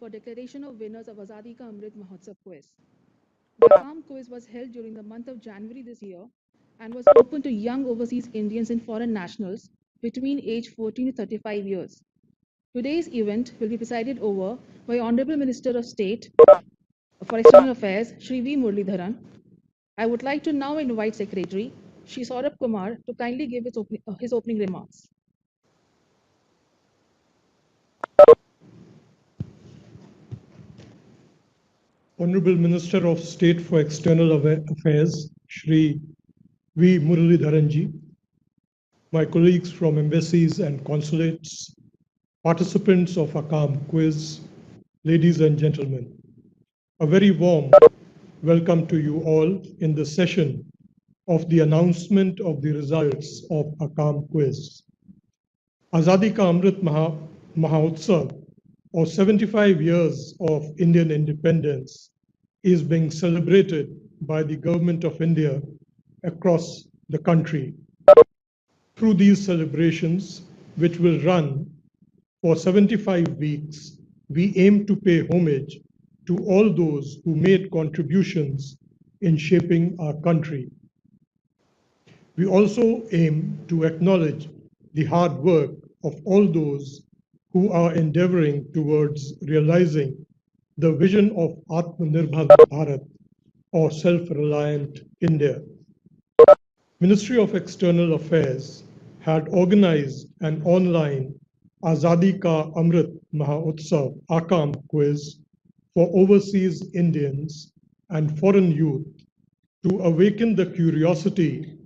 for declaration of winners of Azadi Ka Amrit Mahotsav quiz. The AKAM quiz was held during the month of January this year and was open to young overseas Indians and foreign nationals between age 14 to 35 years. Today's event will be presided over by Honorable Minister of State for External Affairs, Shri V. Muralidharan. I would like to now invite Secretary Shri Saurabh Kumar to kindly give his opening remarks. Honorable Minister of State for External Affairs, Shri V. Muralidharan, my colleagues from embassies and consulates, participants of AKAM quiz, ladies and gentlemen, a very warm welcome to you all in the session of the announcement of the results of AKAM quiz. Azadi Ka Amrit Mahotsav, or 75 years of Indian independence, is being celebrated by the Government of India across the country. Through these celebrations, which will run for 75 weeks, we aim to pay homage to all those who made contributions in shaping our country. We also aim to acknowledge the hard work of all those who are endeavoring towards realizing the vision of Atmanirbhar Bharat, or self-reliant India. Ministry of External Affairs had organized an online Azadi Ka Amrit Mahotsav AKAM quiz for overseas Indians and foreign youth to awaken the curiosity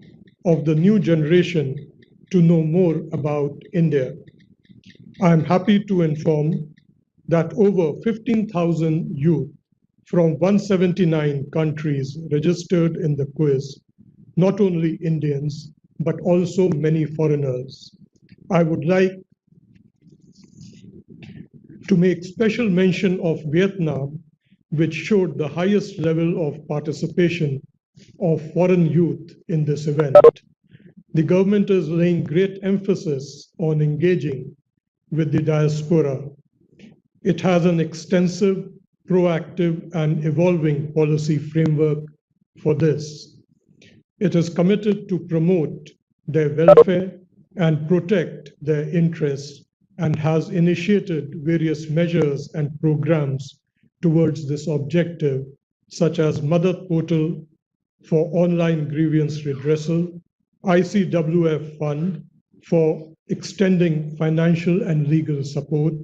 of the new generation to know more about India. I am happy to inform that over 15,000 youth from 179 countries registered in the quiz, not only Indians, but also many foreigners. I would like to make special mention of Vietnam, which showed the highest level of participation of foreign youth in this event. The government is laying great emphasis on engaging with the diaspora. It has an extensive, proactive, and evolving policy framework for this. It is committed to promote their welfare and protect their interests and has initiated various measures and programs towards this objective, such as Madad Portal for online grievance redressal, ICWF Fund for extending financial and legal support,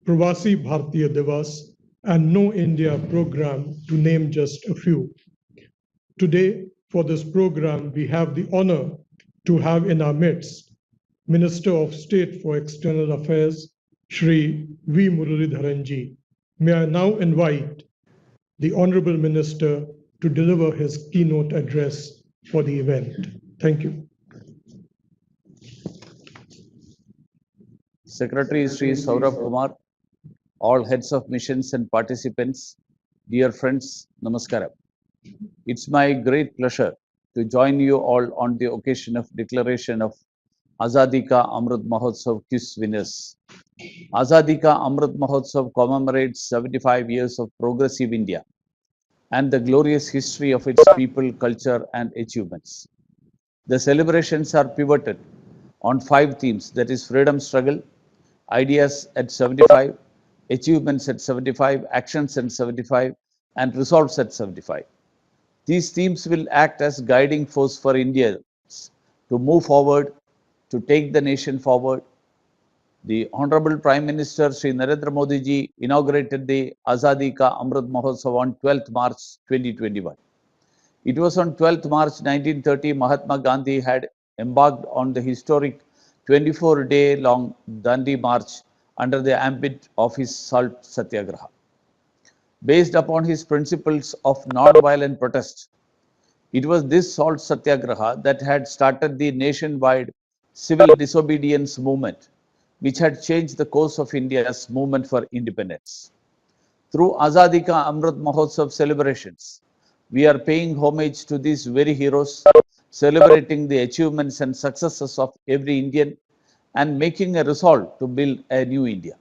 Pravasi Bharatiya Divas, and No India program, to name just a few. Today, for this program, we have the honor to have in our midst Minister of State for External Affairs, Shri V. Muralidharan ji. May I now invite the Honorable Minister to deliver his keynote address for the event. Thank you. Secretary Sri Saurabh Kumar, all heads of missions and participants, dear friends, Namaskaram. It's my great pleasure to join you all on the occasion of declaration of Azadi Ka Amrit Mahotsav quiz winners. Azadi Ka Amrit Mahotsav commemorates 75 years of progressive India and the glorious history of its people, culture, and achievements. The celebrations are pivoted on 5 themes, that is freedom struggle, ideas at 75, achievements at 75, actions at 75, and results at 75. These themes will act as guiding force for India to move forward, to take the nation forward. The Honorable Prime Minister Sri Narendra Modi ji inaugurated the Azadi Ka Amrit Mahotsav on 12th March 2021. It was on 12th March 1930 Mahatma Gandhi had embarked on the historic 24-day-long Dandi March under the ambit of his Salt Satyagraha. Based upon his principles of non-violent protest, it was this Salt Satyagraha that had started the nationwide civil disobedience movement, which had changed the course of India's movement for independence. Through Azadi Ka Amrit Mahotsav celebrations, we are paying homage to these very heroes, celebrating the achievements and successes of every Indian, and making a resolve to build a new India.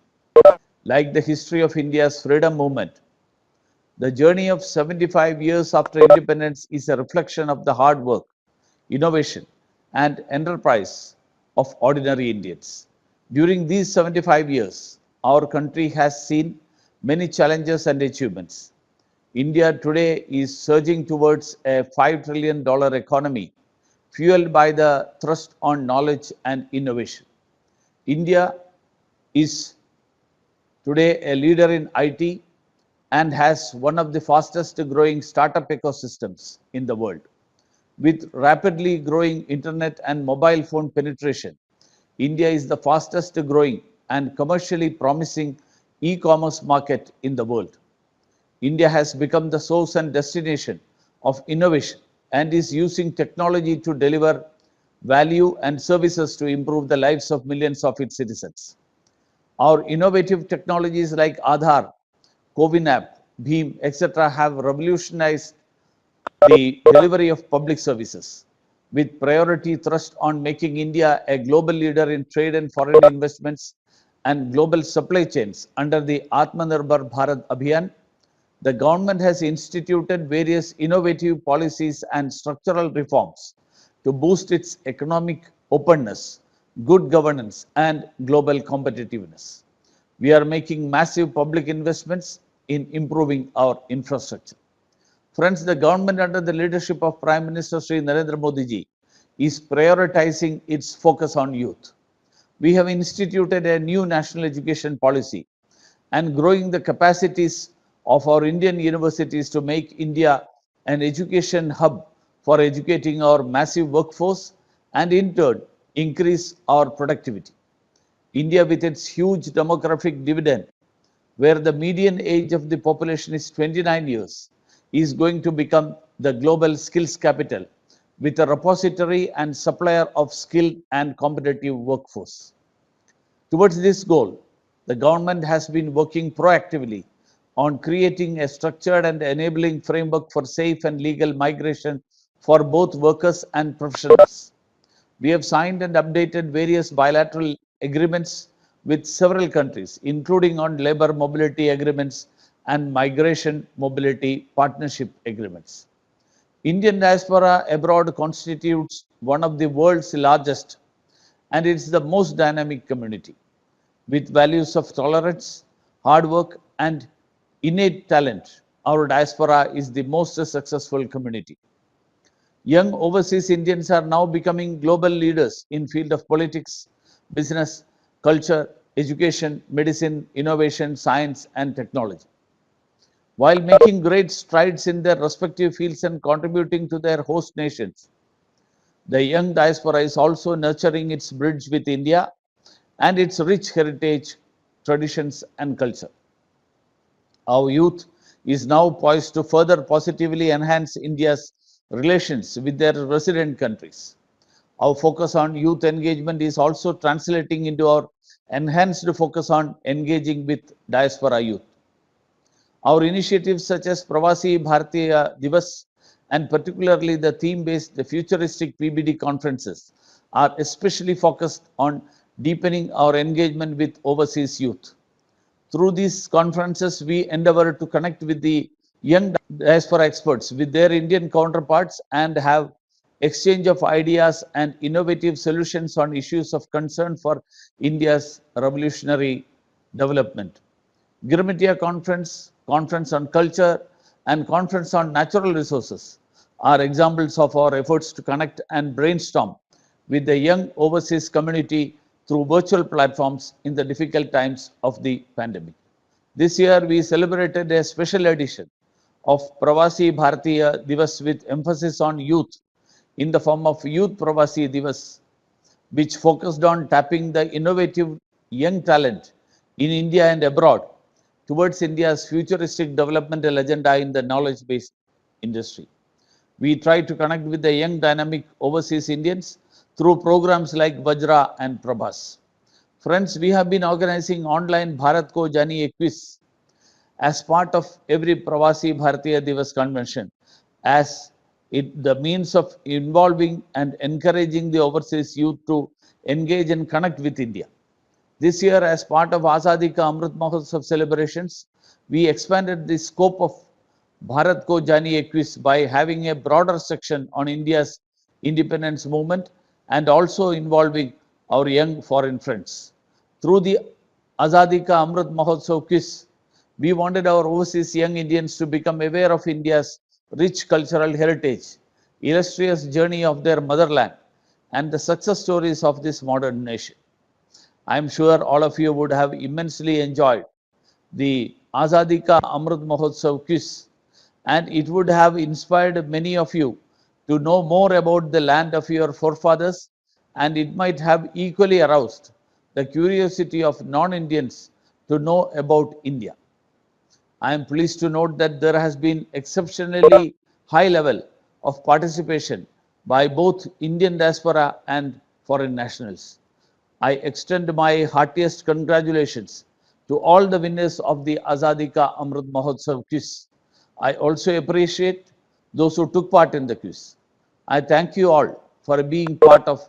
like the history of India's freedom movement. The journey of 75 years after independence is a reflection of the hard work, innovation, and enterprise of ordinary Indians. During these 75 years, our country has seen many challenges and achievements. India today is surging towards a $5 trillion economy, fueled by the thrust on knowledge and innovation. India is today a leader in IT and has one of the fastest growing startup ecosystems in the world. With rapidly growing internet and mobile phone penetration, India is the fastest growing and commercially promising e-commerce market in the world. India has become the source and destination of innovation and is using technology to deliver value and services to improve the lives of millions of its citizens. Our innovative technologies like Aadhaar, Cowin app, Bheem, etc. have revolutionized the delivery of public services, with priority thrust on making India a global leader in trade and foreign investments and global supply chains under the Atmanirbhar Bharat Abhiyan. The government has instituted various innovative policies and structural reforms to boost its economic openness, good governance, and global competitiveness. We are making massive public investments in improving our infrastructure. Friends, the government under the leadership of Prime Minister Sri Narendra Modi ji is prioritizing its focus on youth. We have instituted a new national education policy and growing the capacities of our Indian universities to make India an education hub for educating our massive workforce and in turn increase our productivity. India, with its huge demographic dividend, where the median age of the population is 29 years, is going to become the global skills capital with a repository and supplier of skilled and competitive workforce. Towards this goal, the government has been working proactively on creating a structured and enabling framework for safe and legal migration for both workers and professionals. We have signed and updated various bilateral agreements with several countries, including on labor mobility agreements and migration mobility partnership agreements. Indian diaspora abroad constitutes one of the world's largest and it's the most dynamic community. With values of tolerance, hard work, and innate talent, our diaspora is the most successful community. Young overseas Indians are now becoming global leaders in field of politics, business, culture, education, medicine, innovation, science, and technology. While making great strides in their respective fields and contributing to their host nations, the young diaspora is also nurturing its bridge with India and its rich heritage, traditions, and culture. Our youth is now poised to further positively enhance India's relations with their resident countries. Our focus on youth engagement is also translating into our enhanced focus on engaging with diaspora youth. Our initiatives such as Pravasi Bharatiya Divas and particularly the theme-based futuristic PBD conferences are especially focused on deepening our engagement with overseas youth. Through these conferences, we endeavor to connect with the young diaspora experts with their Indian counterparts and have exchange of ideas and innovative solutions on issues of concern for India's revolutionary development. Girmitia Conference, Conference on Culture, and Conference on Natural Resources are examples of our efforts to connect and brainstorm with the young overseas community through virtual platforms in the difficult times of the pandemic. This year, we celebrated a special edition of Pravasi Bharatiya Divas with emphasis on youth in the form of Youth Pravasi Divas, which focused on tapping the innovative young talent in India and abroad towards India's futuristic developmental agenda in the knowledge-based industry. We try to connect with the young dynamic overseas Indians through programs like Vajra and Prabhas. Friends, we have been organizing online Bharat Ko Janiye quiz as part of every Pravasi Bharatiya Divas convention as the means of involving and encouraging the overseas youth to engage and connect with India. This year, as part of Azadi Ka Amrit Mahotsav celebrations, we expanded the scope of Bharat Ko Janiye quiz by having a broader section on India's independence movement and also involving our young foreign friends. Through the Azadi Ka Amrit Mahotsav quiz, we wanted our overseas young Indians to become aware of India's rich cultural heritage, illustrious journey of their motherland, and the success stories of this modern nation. I am sure all of you would have immensely enjoyed the Azadi Ka Amrit Mahotsav quiz, and it would have inspired many of you to know more about the land of your forefathers, and it might have equally aroused the curiosity of non-Indians to know about India. I am pleased to note that there has been exceptionally high level of participation by both Indian diaspora and foreign nationals. I extend my heartiest congratulations to all the winners of the Azadi Ka Amrit Mahotsav quiz. I also appreciate those who took part in the quiz. I thank you all for being part of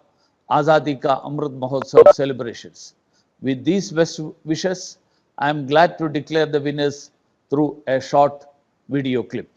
Azadi Ka Amrit Mahotsav celebrations. With these best wishes, I am glad to declare the winners through a short video clip.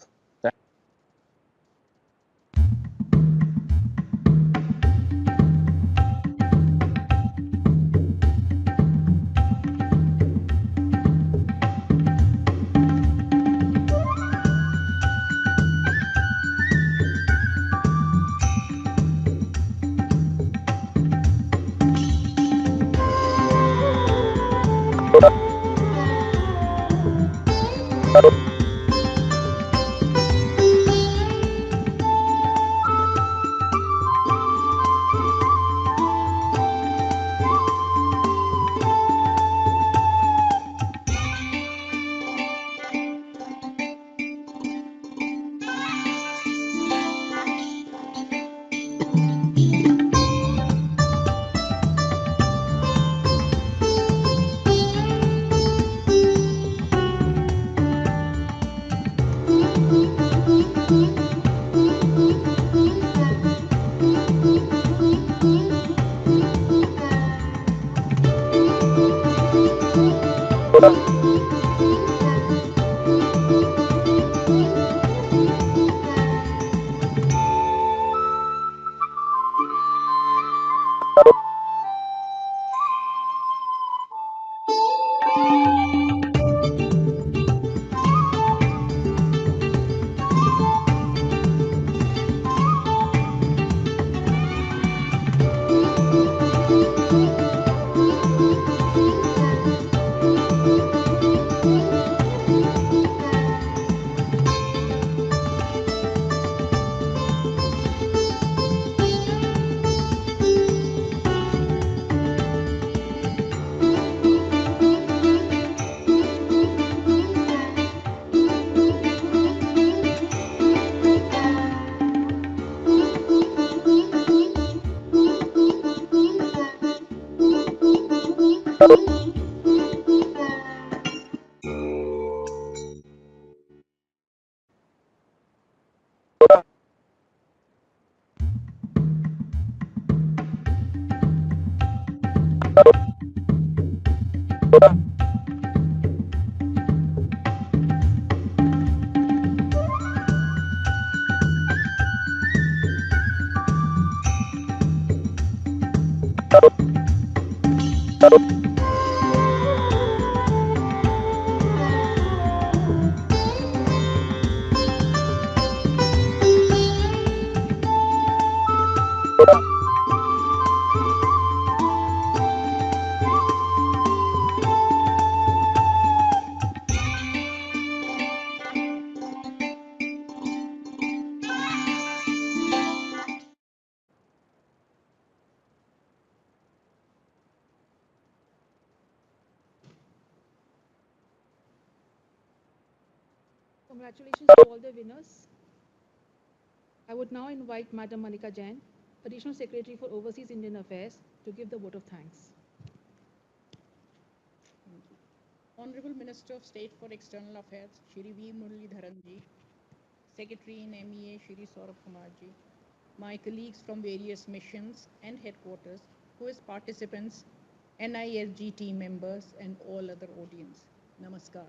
Congratulations to all the winners. I would now invite Madam Manika Jain, Additional Secretary for Overseas Indian Affairs, to give the vote of thanks. Honorable Minister of State for External Affairs, Shri V. Muralidharan ji, Secretary in MEA, Shri Saurabh Kumar ji, my colleagues from various missions and headquarters, quiz participants, NISG team members, and all other audience. Namaskar.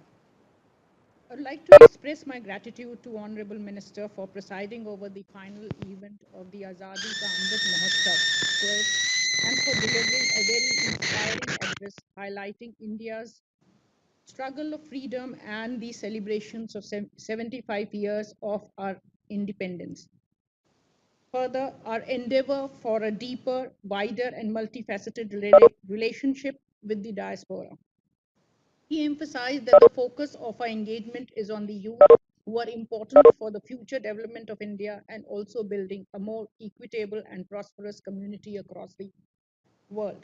I would like to express my gratitude to Honorable Minister for presiding over the final event of the Azadi Ka Amrit Mahotsav quiz and for delivering a very inspiring address highlighting India's struggle of freedom and the celebrations of 75 years of our independence. Further, our endeavor for a deeper, wider, and multifaceted relationship with the diaspora. He emphasized that the focus of our engagement is on the youth who are important for the future development of India and also building a more equitable and prosperous community across the world.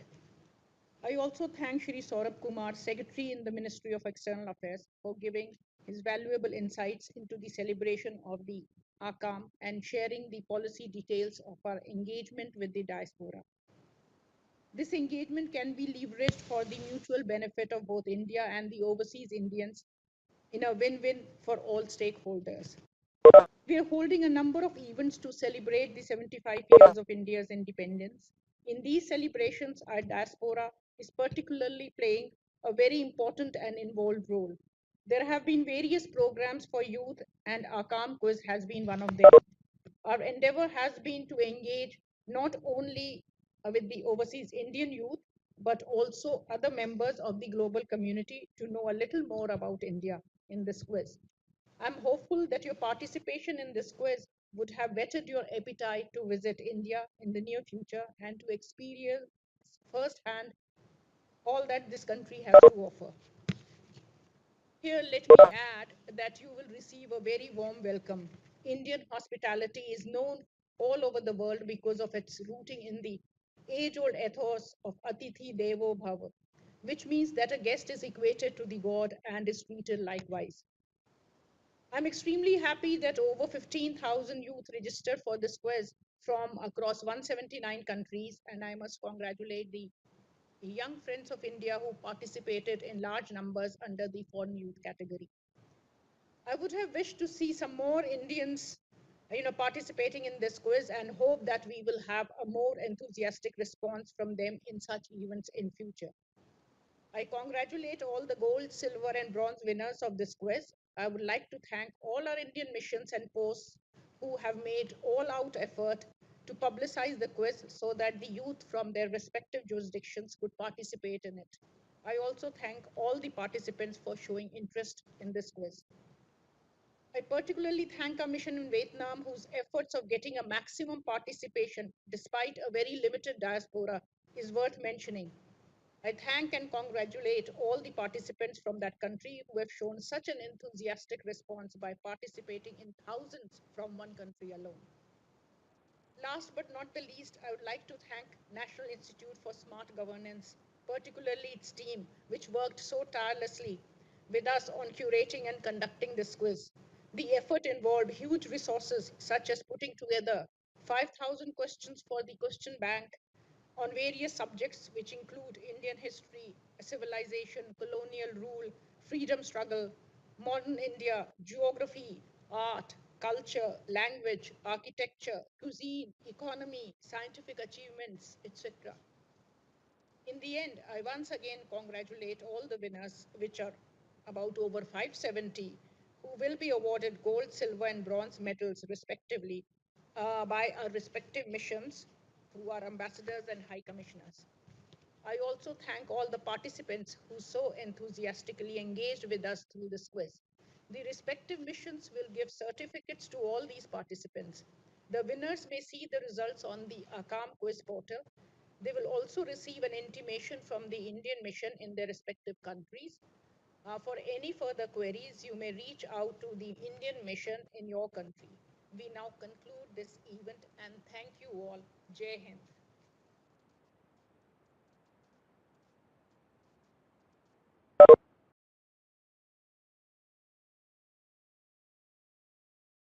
I also thank Shri Saurabh Kumar, Secretary in the Ministry of External Affairs, for giving his valuable insights into the celebration of the AKAM and sharing the policy details of our engagement with the diaspora. This engagement can be leveraged for the mutual benefit of both India and the overseas Indians in a win-win for all stakeholders. We are holding a number of events to celebrate the 75 years of India's independence. In these celebrations, our diaspora is particularly playing a very important and involved role. There have been various programs for youth, and our AKAM quiz has been one of them. Our endeavor has been to engage not only with the overseas Indian youth, but also other members of the global community to know a little more about India in this quiz. I'm hopeful that your participation in this quiz would have whetted your appetite to visit India in the near future and to experience firsthand all that this country has to offer. Here, let me add that you will receive a very warm welcome. Indian hospitality is known all over the world because of its rooting in the age-old ethos of Atithi Devo Bhava, which means that a guest is equated to the god and is treated likewise. I'm extremely happy that over 15,000 youth registered for this quiz from across 179 countries, and I must congratulate the young friends of India who participated in large numbers under the foreign youth category. I would have wished to see some more Indians participating in this quiz and hope that we will have a more enthusiastic response from them in such events in future. I congratulate all the gold, silver, and bronze winners of this quiz. I would like to thank all our Indian missions and posts who have made all-out effort to publicize the quiz so that the youth from their respective jurisdictions could participate in it. I also thank all the participants for showing interest in this quiz. I particularly thank our mission in Vietnam, whose efforts of getting a maximum participation despite a very limited diaspora is worth mentioning. I thank and congratulate all the participants from that country who have shown such an enthusiastic response by participating in thousands from one country alone. Last but not the least, I would like to thank National Institute for Smart Governance, particularly its team, which worked so tirelessly with us on curating and conducting this quiz. The effort involved huge resources, such as putting together 5,000 questions for the question bank on various subjects, which include Indian history, civilization, colonial rule, freedom struggle, modern India, geography, art, culture, language, architecture, cuisine, economy, scientific achievements, etc. In the end, I once again congratulate all the winners, which are about over 570, who will be awarded gold, silver, and bronze medals, respectively, by our respective missions through our ambassadors and high commissioners. I also thank all the participants who so enthusiastically engaged with us through this quiz. The respective missions will give certificates to all these participants. The winners may see the results on the AKAM quiz portal. They will also receive an intimation from the Indian mission in their respective countries. For any further queries, you may reach out to the Indian mission in your country. We now conclude this event and thank you all. Jai Hind.